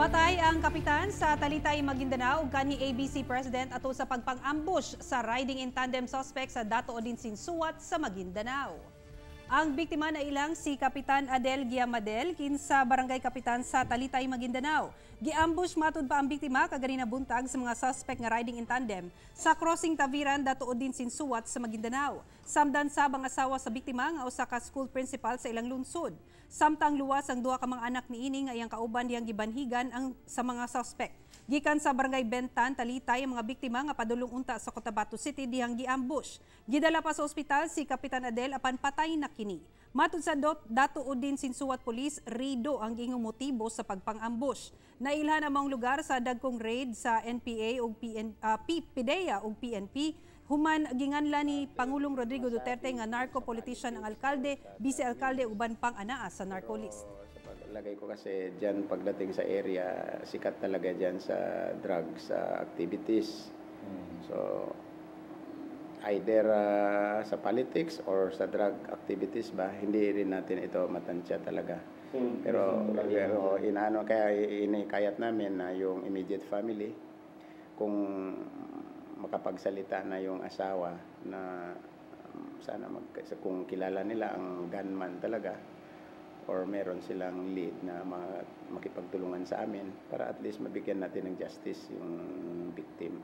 Patay ang kapitan sa Talitay, Maguindanao ug kanhi ABC President ato sa pagpang-ambush sa riding in tandem suspect sa Dato Odinsin Suwat sa Maguindanao. Ang biktima na ilang si Kapitan Adel Giamadel kinsa barangay kapitan sa Talitay, Maguindanao. Giambush matud pa ang biktima kaganina buntag sa mga suspect nga riding in tandem sa crossing Taviran Dato Odinsin Suwat sa Maguindanao. Samdan sabang asawa sa biktima nga usa ka school principal sa ilang lungsod. Samtang luwas ang duha ka mga anak niini nga iyang kauban diyang gibanhigan ang sa mga suspect. Gikan sa barangay Bentan, Talitay ang mga biktima nga padulong unta sa Cotabato City dihang giambush. Gidala pa sa ospital si Kapitan Adel apan patay na kini. Matud sa Dato Odinsin Suwat Police, rido ang gingong motibo sa pagpang-ambush. Nailhan ang mga lugar sa dagkong raid sa NPA ug PDEA ug PNP. Human ginganla ni Pangulong Rodrigo Duterte nga narco-politician ang alkalde, vice-alkalde uban pang anaa sa narco list. Lagay ko kasi dyan pagdating sa area, sikat talaga dyan sa drugs activities. So, either sa politics or sa drug activities ba, hindi rin natin ito matansya talaga. Pero inaano, kaya inikayat namin na yung immediate family, kung makapagsalita na yung asawa na sana kung kilala nila ang gunman talaga, or meron silang lead na makipagtulungan sa amin para at least mabigyan natin ng justice yung victim.